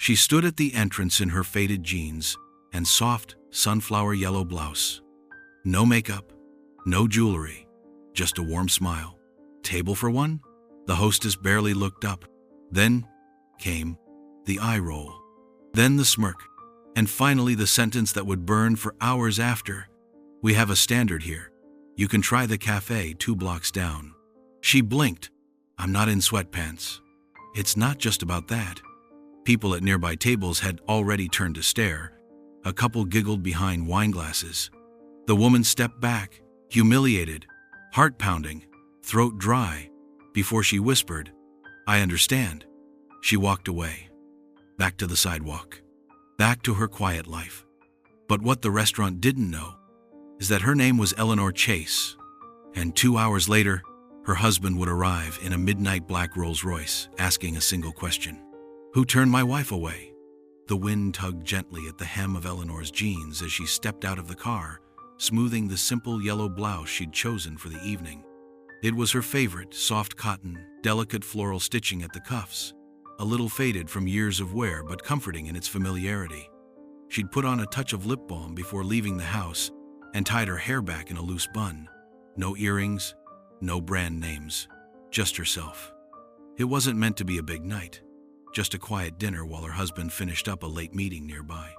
She stood at the entrance in her faded jeans and soft, sunflower yellow blouse. No makeup, no jewelry, just a warm smile. "Table for one?" The hostess barely looked up. Then came the eye roll, then the smirk, and finally the sentence that would burn for hours after. "We have a standard here. You can try the cafe 2 blocks down." She blinked. "I'm not in sweatpants." It's not just about that. People at nearby tables had already turned to stare. A couple giggled behind wine glasses. The woman stepped back, humiliated, heart pounding, throat dry, before she whispered, "I understand." She walked away, back to the sidewalk, back to her quiet life. But what the restaurant didn't know is that her name was Eleanor Chase, and 2 hours later, her husband would arrive in a midnight black Rolls-Royce, asking a single question: "Who turned my wife away?" The wind tugged gently at the hem of Eleanor's jeans as she stepped out of the car, smoothing the simple yellow blouse she'd chosen for the evening. It was her favorite, soft cotton, delicate floral stitching at the cuffs, a little faded from years of wear but comforting in its familiarity. She'd put on a touch of lip balm before leaving the house and tied her hair back in a loose bun. No earrings, no brand names, just herself. It wasn't meant to be a big night, just a quiet dinner while her husband finished up a late meeting nearby.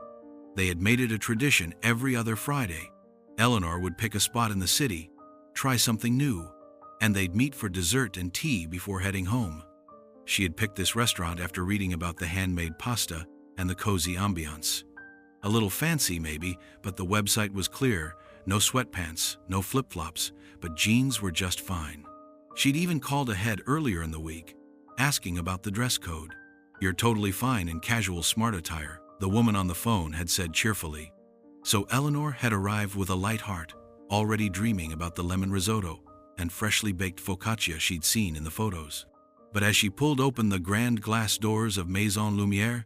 They had made it a tradition every other Friday. Eleanor would pick a spot in the city, try something new, and they'd meet for dessert and tea before heading home. She had picked this restaurant after reading about the handmade pasta and the cozy ambiance. A little fancy maybe, but the website was clear: no sweatpants, no flip-flops, but jeans were just fine. She'd even called ahead earlier in the week, asking about the dress code. "You're totally fine in casual smart attire," the woman on the phone had said cheerfully. So Eleanor had arrived with a light heart, already dreaming about the lemon risotto and freshly baked focaccia she'd seen in the photos. But as she pulled open the grand glass doors of Maison Lumière,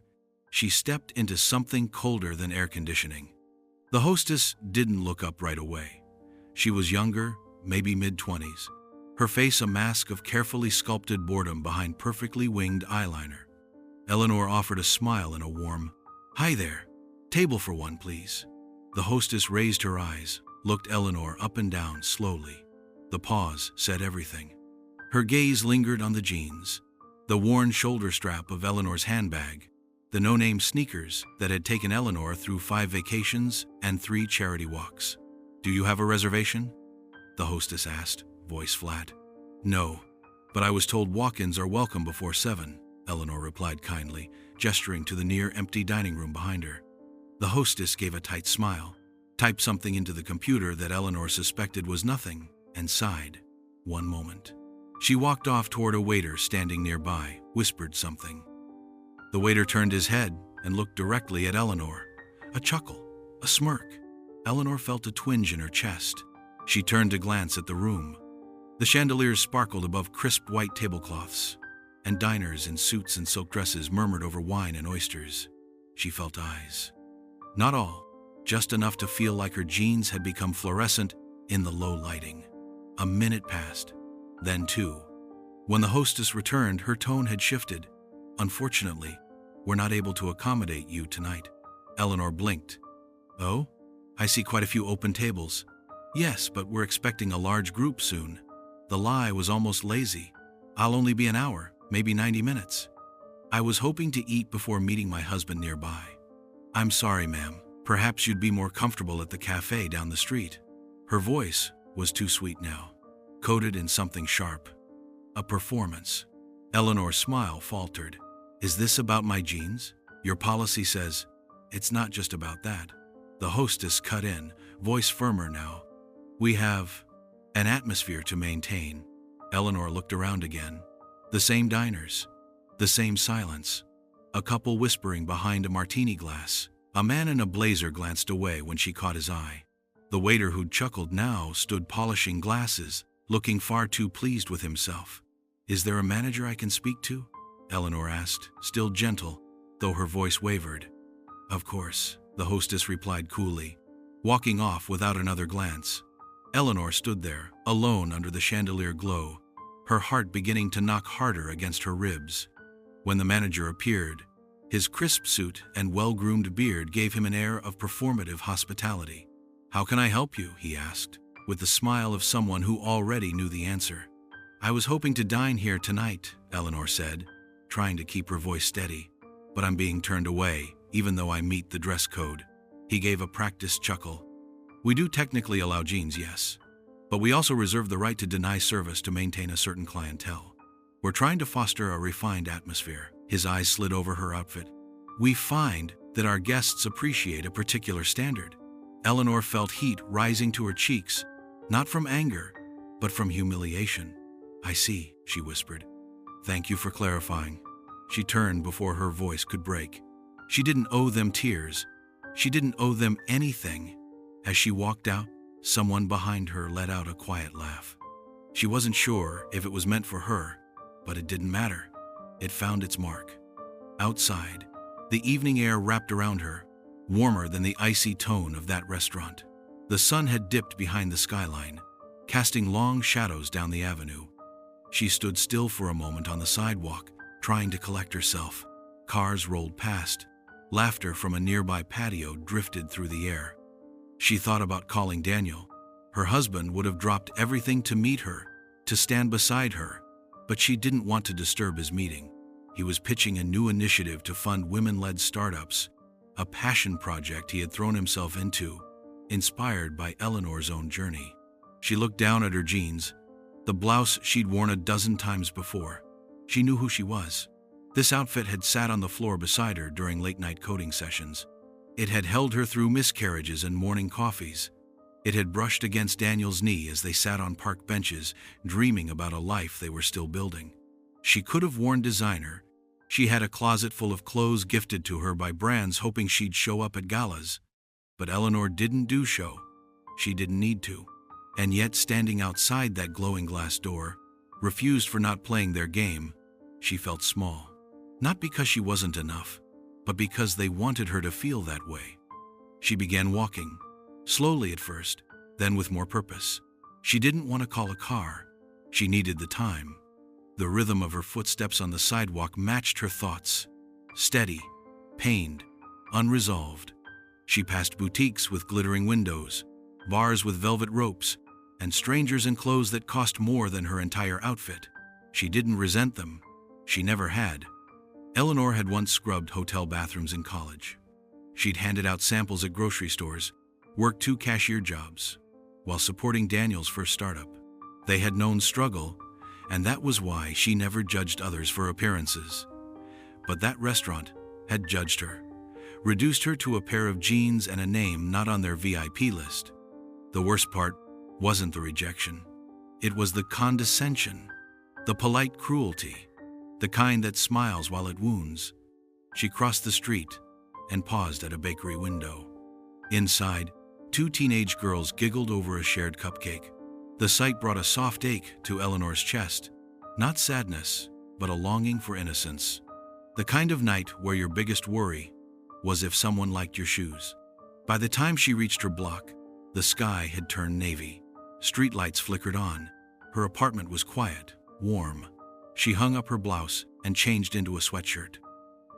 she stepped into something colder than air conditioning. The hostess didn't look up right away. She was younger, maybe mid-20s, her face a mask of carefully sculpted boredom behind perfectly winged eyeliner. Eleanor offered a smile and a warm, "Hi there, table for one, please." The hostess raised her eyes, looked Eleanor up and down slowly. The pause said everything. Her gaze lingered on the jeans, the worn shoulder strap of Eleanor's handbag, the no-name sneakers that had taken Eleanor through 5 vacations and 3 charity walks. "Do you have a reservation?" the hostess asked, voice flat. "No, but I was told walk-ins are welcome before 7, Eleanor replied kindly, gesturing to the near-empty dining room behind her. The hostess gave a tight smile, typed something into the computer that Eleanor suspected was nothing, and sighed. "One moment." She walked off toward a waiter standing nearby, whispered something. The waiter turned his head and looked directly at Eleanor. A chuckle, a smirk. Eleanor felt a twinge in her chest. She turned to glance at the room. The chandeliers sparkled above crisp white tablecloths, and diners in suits and silk dresses murmured over wine and oysters. She felt eyes. Not all, just enough to feel like her jeans had become fluorescent in the low lighting. A minute passed, then 2. When the hostess returned, her tone had shifted. "Unfortunately, we're not able to accommodate you tonight." Eleanor blinked. "Oh? I see quite a few open tables." "Yes, but we're expecting a large group soon." The lie was almost lazy. "I'll only be an hour, maybe 90 minutes. I was hoping to eat before meeting my husband nearby." "I'm sorry, ma'am. Perhaps you'd be more comfortable at the cafe down the street." Her voice was too sweet now, coated in something sharp. A performance. Eleanor's smile faltered. "Is this about my jeans? Your policy says..." "It's not just about that." The hostess cut in, voice firmer now. "We have an atmosphere to maintain." Eleanor looked around again. The same diners, the same silence. A couple whispering behind a martini glass. A man in a blazer glanced away when she caught his eye. The waiter who'd chuckled now stood polishing glasses, looking far too pleased with himself. "Is there a manager I can speak to?" Eleanor asked, still gentle, though her voice wavered. "Of course," the hostess replied coolly, walking off without another glance. Eleanor stood there, alone under the chandelier glow, her heart beginning to knock harder against her ribs. When the manager appeared, His crisp suit and well-groomed beard gave him an air of performative hospitality. "How can I help you?" he asked, with the smile of someone who already knew the answer. "I was hoping to dine here tonight," Eleanor said, trying to keep her voice steady. "But I'm being turned away, even though I meet the dress code." He gave a practiced chuckle. "We do technically allow jeans, yes. But we also reserve the right to deny service to maintain a certain clientele. We're trying to foster a refined atmosphere." His eyes slid over her outfit. "We find that our guests appreciate a particular standard." Eleanor felt heat rising to her cheeks, not from anger, but from humiliation. "I see," she whispered. "Thank you for clarifying." She turned before her voice could break. She didn't owe them tears. She didn't owe them anything. As she walked out, someone behind her let out a quiet laugh. She wasn't sure if it was meant for her, but it didn't matter. It found its mark. Outside, the evening air wrapped around her, warmer than the icy tone of that restaurant. The sun had dipped behind the skyline, casting long shadows down the avenue. She stood still for a moment on the sidewalk, trying to collect herself. Cars rolled past. Laughter from a nearby patio drifted through the air. She thought about calling Daniel. Her husband would have dropped everything to meet her, to stand beside her, but she didn't want to disturb his meeting. He was pitching a new initiative to fund women-led startups, a passion project he had thrown himself into, inspired by Eleanor's own journey. She looked down at her jeans, the blouse she'd worn a dozen times before. She knew who she was. This outfit had sat on the floor beside her during late-night coding sessions. It had held her through miscarriages and morning coffees. It had brushed against Daniel's knee as they sat on park benches, dreaming about a life they were still building. She could have worn designer. She had a closet full of clothes gifted to her by brands hoping she'd show up at galas. But Eleanor didn't do show. She didn't need to. And yet, standing outside that glowing glass door, refused for not playing their game, she felt small. Not because she wasn't enough, but because they wanted her to feel that way. She began walking, slowly at first, then with more purpose. She didn't want to call a car. She needed the time. The rhythm of her footsteps on the sidewalk matched her thoughts. Steady, pained, unresolved. She passed boutiques with glittering windows, bars with velvet ropes, and strangers in clothes that cost more than her entire outfit. She didn't resent them. She never had. Eleanor had once scrubbed hotel bathrooms in college. She'd handed out samples at grocery stores, worked 2 cashier jobs, while supporting Daniel's first startup. They had known struggle, and that was why she never judged others for appearances. But that restaurant had judged her, reduced her to a pair of jeans and a name not on their VIP list. The worst part wasn't the rejection. It was the condescension, the polite cruelty, the kind that smiles while it wounds. She crossed the street and paused at a bakery window. Inside, 2 teenage girls giggled over a shared cupcake. The sight brought a soft ache to Eleanor's chest. Not sadness, but a longing for innocence. The kind of night where your biggest worry was if someone liked your shoes. By the time she reached her block, the sky had turned navy. Streetlights flickered on. Her apartment was quiet, warm. She hung up her blouse and changed into a sweatshirt.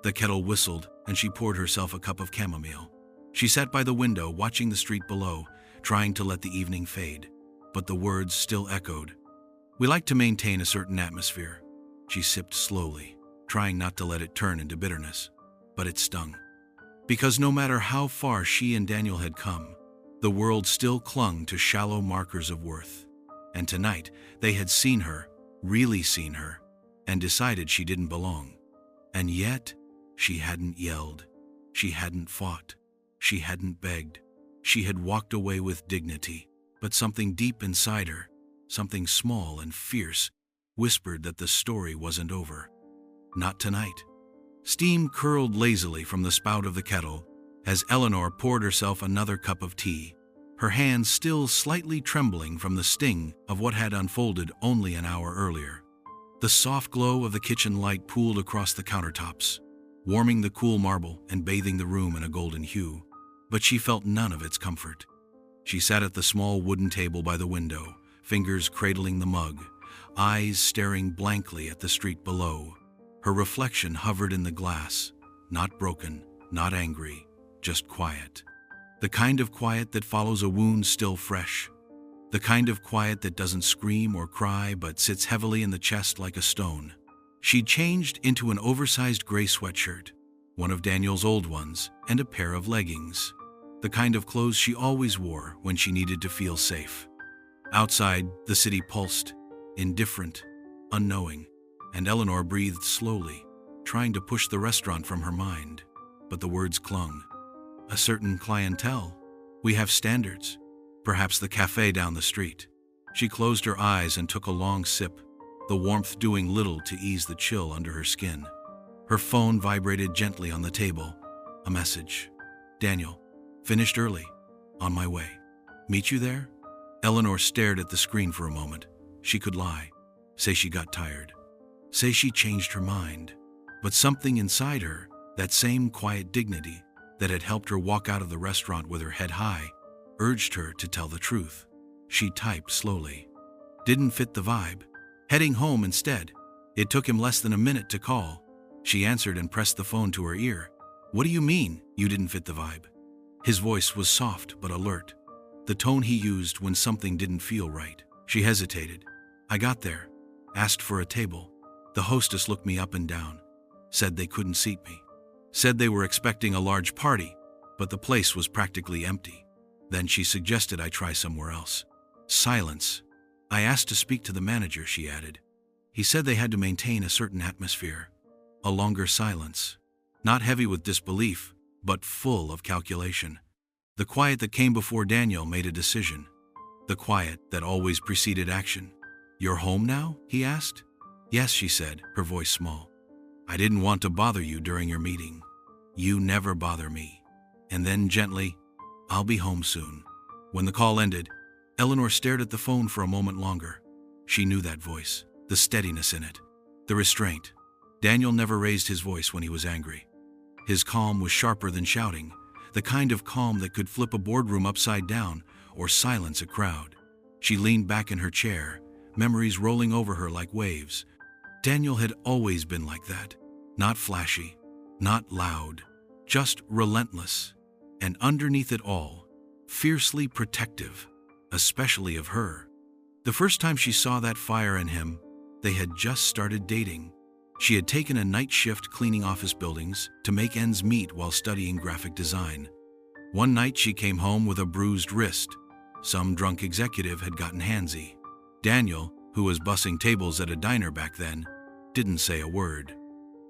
The kettle whistled, and she poured herself a cup of chamomile. She sat by the window, watching the street below, trying to let the evening fade. But the words still echoed. "We like to maintain a certain atmosphere." She sipped slowly, trying not to let it turn into bitterness. But it stung. Because no matter how far she and Daniel had come, the world still clung to shallow markers of worth. And tonight, they had seen her, really seen her, and decided she didn't belong. And yet, she hadn't yelled. She hadn't fought. She hadn't begged. She had walked away with dignity. But something deep inside her, something small and fierce, whispered that the story wasn't over. Not tonight. Steam curled lazily from the spout of the kettle as Eleanor poured herself another cup of tea, her hands still slightly trembling from the sting of what had unfolded only an hour earlier. The soft glow of the kitchen light pooled across the countertops, warming the cool marble and bathing the room in a golden hue, but she felt none of its comfort. She sat at the small wooden table by the window, fingers cradling the mug, eyes staring blankly at the street below. Her reflection hovered in the glass, not broken, not angry, just quiet. The kind of quiet that follows a wound still fresh. The kind of quiet that doesn't scream or cry but sits heavily in the chest like a stone. She'd changed into an oversized gray sweatshirt, one of Daniel's old ones, and a pair of leggings. The kind of clothes she always wore when she needed to feel safe. Outside, the city pulsed, indifferent, unknowing, and Eleanor breathed slowly, trying to push the restaurant from her mind. But the words clung. A certain clientele. We have standards. Perhaps the cafe down the street. She closed her eyes and took a long sip, the warmth doing little to ease the chill under her skin. Her phone vibrated gently on the table. A message. Daniel, finished early. On my way. Meet you there? Eleanor stared at the screen for a moment. She could lie. Say she got tired. Say she changed her mind. But something inside her, that same quiet dignity that had helped her walk out of the restaurant with her head high, urged her to tell the truth. She typed slowly. Didn't fit the vibe. Heading home instead. It took him less than a minute to call. She answered and pressed the phone to her ear. What do you mean, you didn't fit the vibe? His voice was soft but alert. The tone he used when something didn't feel right. She hesitated. I got there. Asked for a table. The hostess looked me up and down. Said they couldn't seat me. Said they were expecting a large party, but the place was practically empty. Then she suggested I try somewhere else. Silence. I asked to speak to the manager, she added. He said they had to maintain a certain atmosphere. A longer silence. Not heavy with disbelief, but full of calculation. The quiet that came before Daniel made a decision. The quiet that always preceded action. You're home now? He asked. Yes, she said, her voice small. I didn't want to bother you during your meeting. You never bother me. And then gently, I'll be home soon. When the call ended, Eleanor stared at the phone for a moment longer. She knew that voice, the steadiness in it, the restraint. Daniel never raised his voice when he was angry. His calm was sharper than shouting, the kind of calm that could flip a boardroom upside down or silence a crowd. She leaned back in her chair, memories rolling over her like waves. Daniel had always been like that. Not flashy, not loud, just relentless. And underneath it all, fiercely protective, especially of her. The first time she saw that fire in him, they had just started dating. She had taken a night shift cleaning office buildings to make ends meet while studying graphic design. One night she came home with a bruised wrist. Some drunk executive had gotten handsy. Daniel, who was bussing tables at a diner back then, didn't say a word.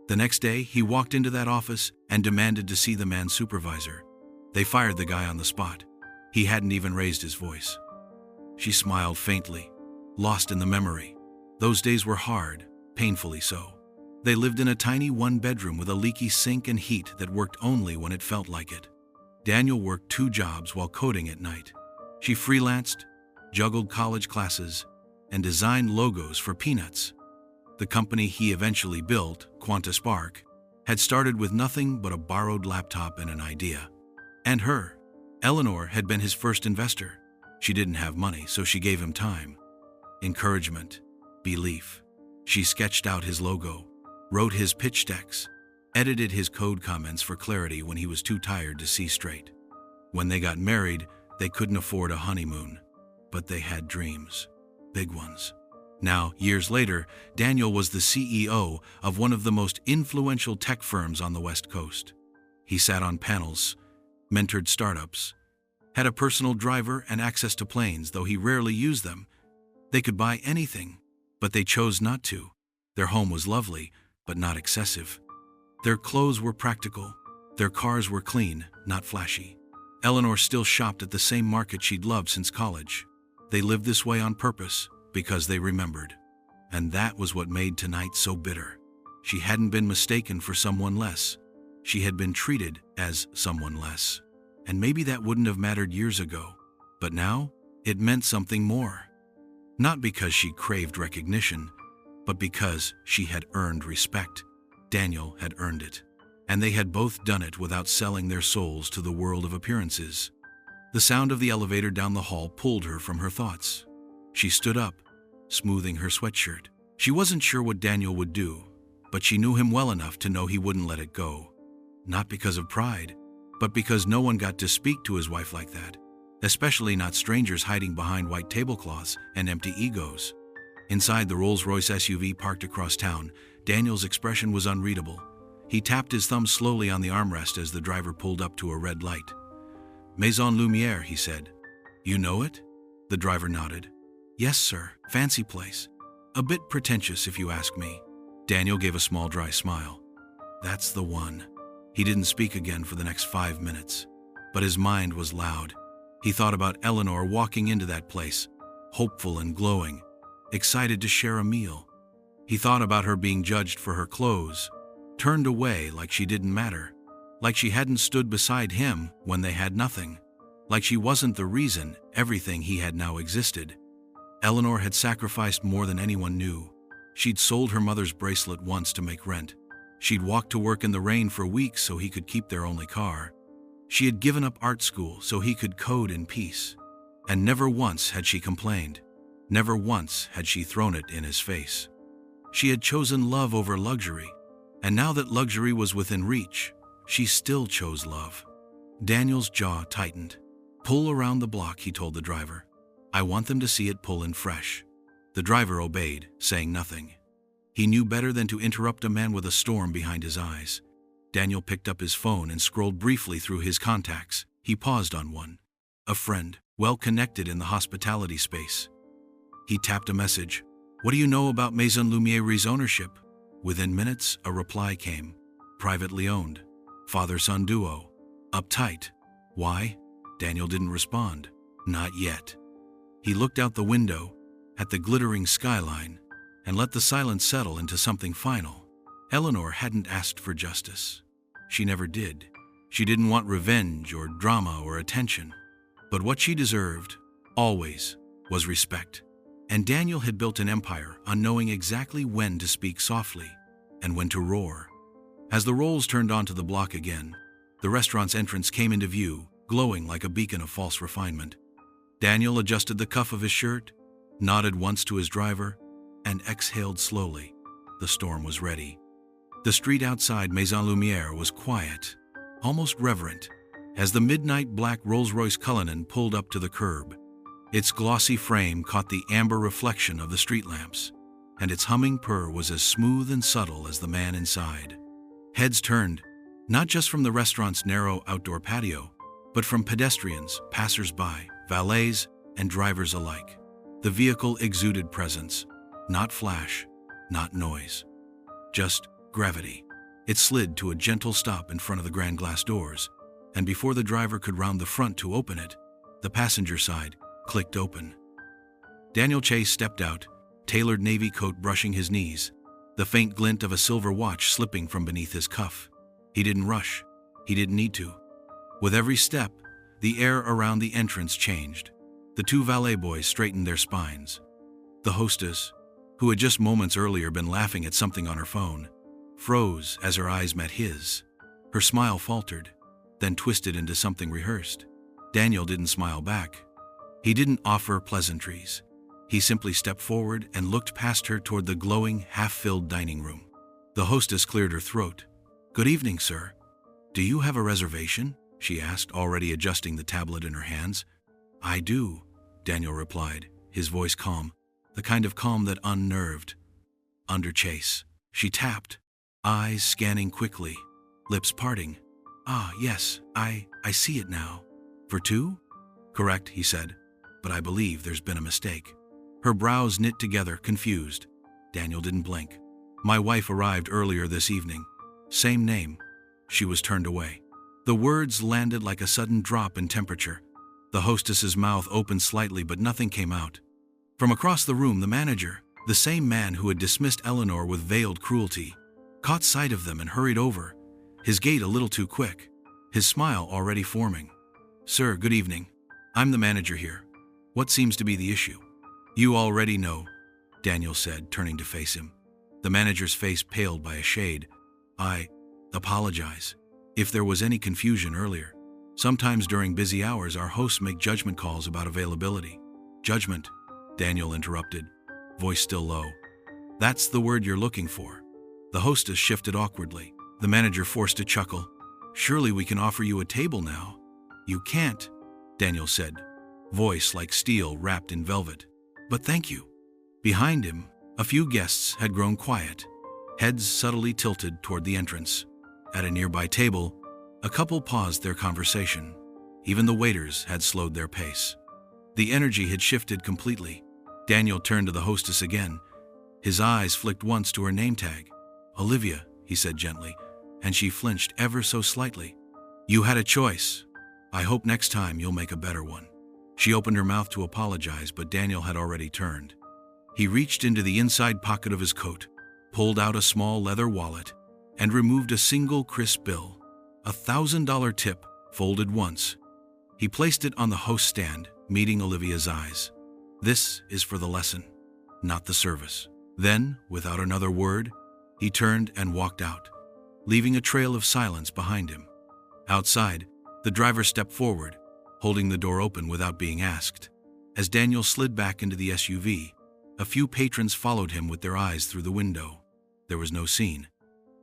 The next day, he walked into that office and demanded to see the man's supervisor. They fired the guy on the spot. He hadn't even raised his voice. She smiled faintly, lost in the memory. Those days were hard, painfully so. They lived in a tiny one-bedroom with a leaky sink and heat that worked only when it felt like it. Daniel worked 2 jobs while coding at night. She freelanced, juggled college classes, and designed logos for peanuts. The company he eventually built, QuantaSpark, had started with nothing but a borrowed laptop and an idea. And her, Eleanor, had been his first investor. She didn't have money, so she gave him time, encouragement, belief. She sketched out his logo, wrote his pitch decks, edited his code comments for clarity when he was too tired to see straight. When they got married, they couldn't afford a honeymoon, but they had dreams, big ones. Now, years later, Daniel was the CEO of one of the most influential tech firms on the West Coast. He sat on panels, mentored startups, had a personal driver and access to planes, though he rarely used them. They could buy anything, but they chose not to. Their home was lovely, but not excessive. Their clothes were practical. Their cars were clean, not flashy. Eleanor still shopped at the same market she'd loved since college. They lived this way on purpose, because they remembered. And that was what made tonight so bitter. She hadn't been mistaken for someone less. She had been treated as someone less. And maybe that wouldn't have mattered years ago. But now, it meant something more. Not because she craved recognition, but because she had earned respect. Daniel had earned it. And they had both done it without selling their souls to the world of appearances. The sound of the elevator down the hall pulled her from her thoughts. She stood up, smoothing her sweatshirt. She wasn't sure what Daniel would do, but she knew him well enough to know he wouldn't let it go. Not because of pride, but because no one got to speak to his wife like that, especially not strangers hiding behind white tablecloths and empty egos. Inside the Rolls-Royce SUV parked across town, Daniel's expression was unreadable. He tapped his thumb slowly on the armrest as the driver pulled up to a red light. Maison Lumiere, he said. You know it? The driver nodded. Yes, sir. Fancy place. A bit pretentious, if you ask me. Daniel gave a small, dry smile. That's the one. He didn't speak again for the next 5 minutes. But his mind was loud. He thought about Eleanor walking into that place, hopeful and glowing, excited to share a meal. He thought about her being judged for her clothes, turned away like she didn't matter, like she hadn't stood beside him when they had nothing, like she wasn't the reason everything he had now existed. Eleanor had sacrificed more than anyone knew. She'd sold her mother's bracelet once to make rent. She'd walked to work in the rain for weeks so he could keep their only car. She had given up art school so he could code in peace. And never once had she complained. Never once had she thrown it in his face. She had chosen love over luxury. And now that luxury was within reach, she still chose love. Daniel's jaw tightened. Pull around the block, he told the driver. I want them to see it pull in fresh. The driver obeyed, saying nothing. He knew better than to interrupt a man with a storm behind his eyes. Daniel picked up his phone and scrolled briefly through his contacts. He paused on one. A friend, well connected in the hospitality space. He tapped a message. What do you know about Maison Lumiere's ownership? Within minutes, a reply came. Privately owned. Father-son duo. Uptight. Why? Daniel didn't respond. Not yet. He looked out the window, at the glittering skyline, and let the silence settle into something final. Eleanor hadn't asked for justice. She never did. She didn't want revenge or drama or attention. But what she deserved, always, was respect. And Daniel had built an empire on knowing exactly when to speak softly and when to roar. As the rolls turned onto the block again, the restaurant's entrance came into view, glowing like a beacon of false refinement. Daniel adjusted the cuff of his shirt, nodded once to his driver, and exhaled slowly. The storm was ready. The street outside Maison Lumiere was quiet, almost reverent, as the midnight black Rolls-Royce Cullinan pulled up to the curb. Its glossy frame caught the amber reflection of the street lamps, and its humming purr was as smooth and subtle as the man inside. Heads turned, not just from the restaurant's narrow outdoor patio, but from pedestrians, passers-by, valets, and drivers alike. The vehicle exuded presence, not flash, not noise, just gravity. It slid to a gentle stop in front of the grand glass doors, and before the driver could round the front to open it, the passenger side clicked open. Daniel Chase stepped out, tailored navy coat brushing his knees, the faint glint of a silver watch slipping from beneath his cuff. He didn't rush. He didn't need to. With every step, the air around the entrance changed. The two valet boys straightened their spines. The hostess, who had just moments earlier been laughing at something on her phone, froze as her eyes met his. Her smile faltered, then twisted into something rehearsed. Daniel didn't smile back. He didn't offer pleasantries. He simply stepped forward and looked past her toward the glowing, half-filled dining room. The hostess cleared her throat. Good evening, sir. Do you have a reservation? She asked, already adjusting the tablet in her hands. I do, Daniel replied, his voice calm, the kind of calm that unnerved. Under Chase. She tapped, eyes scanning quickly, lips parting. Ah, yes, I see it now. For two? Correct, he said, but I believe there's been a mistake. Her brows knit together, confused. Daniel didn't blink. My wife arrived earlier this evening. Same name. She was turned away. The words landed like a sudden drop in temperature. The hostess's mouth opened slightly, but nothing came out. From across the room, the manager, the same man who had dismissed Eleanor with veiled cruelty, caught sight of them and hurried over, his gait a little too quick, his smile already forming. Sir, good evening. I'm the manager here. What seems to be the issue? You already know, Daniel said, turning to face him. The manager's face paled by a shade. I apologize if there was any confusion earlier. Sometimes during busy hours, our hosts make judgment calls about availability. Judgment, Daniel interrupted, voice still low. That's the word you're looking for. The hostess shifted awkwardly. The manager forced a chuckle. Surely we can offer you a table now." "You can't," Daniel said, voice like steel wrapped in velvet. "But thank you." Behind him, a few guests had grown quiet, heads subtly tilted toward the entrance. At a nearby table, a couple paused their conversation. Even the waiters had slowed their pace. The energy had shifted completely. Daniel turned to the hostess again. His eyes flicked once to her name tag. "Olivia," he said gently, and she flinched ever so slightly. "You had a choice. I hope next time you'll make a better one." She opened her mouth to apologize, but Daniel had already turned. He reached into the inside pocket of his coat, pulled out a small leather wallet, and removed a single crisp bill, a $1,000 tip, folded once. He placed it on the host stand, meeting Olivia's eyes. "This is for the lesson, not the service." Then, without another word, he turned and walked out, leaving a trail of silence behind him. Outside, the driver stepped forward, holding the door open without being asked. As Daniel slid back into the SUV, a few patrons followed him with their eyes through the window. There was no scene,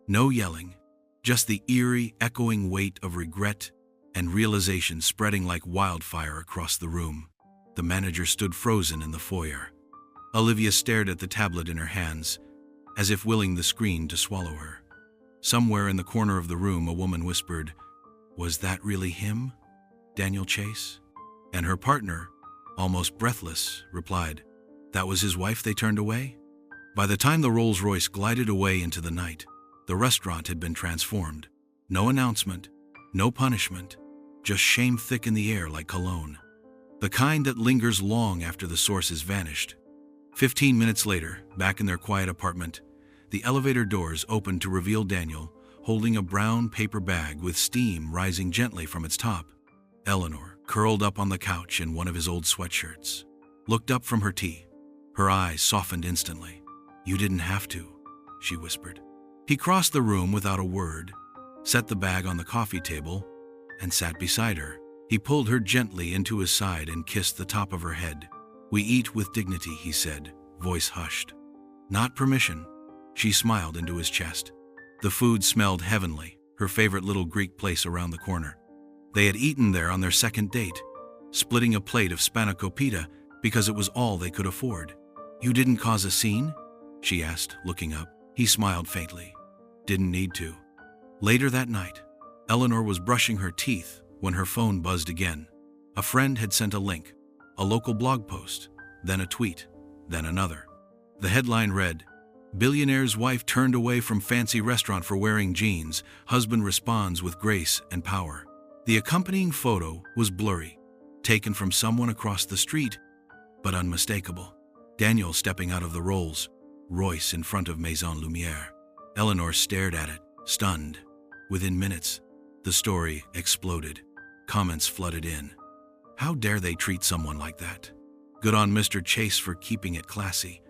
no yelling, just the eerie, echoing weight of regret and realization spreading like wildfire across the room. The manager stood frozen in the foyer. Olivia stared at the tablet in her hands, as if willing the screen to swallow her. Somewhere in the corner of the room, a woman whispered, "Was that really him, Daniel Chase?" And her partner, almost breathless, replied, "That was his wife they turned away?" By the time the Rolls-Royce glided away into the night, the restaurant had been transformed. No announcement, no punishment, just shame thick in the air like cologne. The kind that lingers long after the source has vanished. 15 minutes later, back in their quiet apartment, the elevator doors opened to reveal Daniel holding a brown paper bag with steam rising gently from its top. Eleanor, curled up on the couch in one of his old sweatshirts, looked up from her tea. Her eyes softened instantly. "You didn't have to," she whispered. He crossed the room without a word, set the bag on the coffee table, and sat beside her. He pulled her gently into his side and kissed the top of her head. "We eat with dignity," he said, voice hushed. "Not permission." She smiled into his chest. The food smelled heavenly, her favorite little Greek place around the corner. They had eaten there on their second date, splitting a plate of spanakopita because it was all they could afford. "You didn't cause a scene?" she asked, looking up. He smiled faintly. "Didn't need to." Later that night, Eleanor was brushing her teeth when her phone buzzed again. A friend had sent a link, a local blog post, then a tweet, then another. The headline read, "Billionaire's wife turned away from fancy restaurant for wearing jeans. Husband responds with grace and power." The accompanying photo was blurry, taken from someone across the street, but unmistakable. Daniel stepping out of the Rolls Royce in front of Maison Lumière. Eleanor stared at it, stunned. Within minutes, the story exploded. Comments flooded in. "How dare they treat someone like that? Good on Mr. Chase for keeping it classy.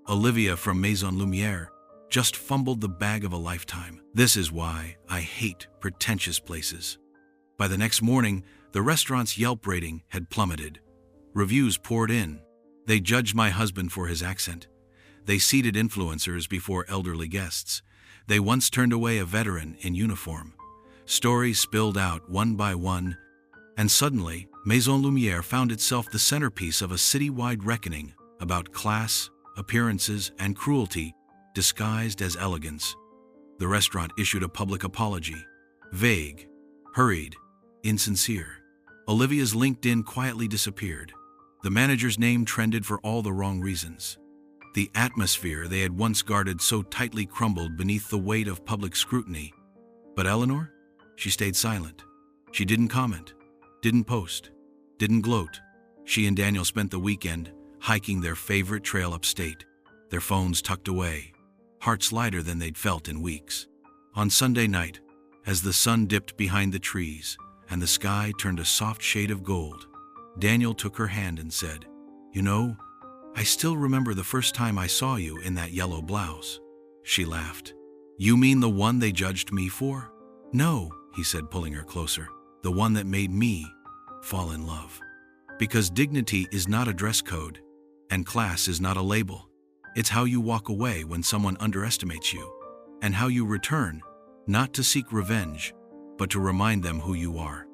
Olivia from Maison Lumière just fumbled the bag of a lifetime. This is why I hate pretentious places." By the next morning, the restaurant's Yelp rating had plummeted. Reviews poured in. They judged my husband for his accent. They seated influencers before elderly guests. They once turned away a veteran in uniform. Stories spilled out one by one, and suddenly, Maison Lumière found itself the centerpiece of a citywide reckoning about class, appearances, and cruelty disguised as elegance. The restaurant issued a public apology. Vague, hurried, insincere. Olivia's LinkedIn quietly disappeared. The manager's name trended for all the wrong reasons. The atmosphere they had once guarded so tightly crumbled beneath the weight of public scrutiny. But Eleanor? She stayed silent. She didn't comment, didn't post, didn't gloat. She and Daniel spent the weekend hiking their favorite trail upstate, their phones tucked away, hearts lighter than they'd felt in weeks. On Sunday night, as the sun dipped behind the trees and the sky turned a soft shade of gold, Daniel took her hand and said, "You know, I still remember the first time I saw you in that yellow blouse." She laughed. "You mean the one they judged me for?" "No," he said, pulling her closer. "The one that made me fall in love. Because dignity is not a dress code, and class is not a label. It's how you walk away when someone underestimates you, and how you return, not to seek revenge, but to remind them who you are.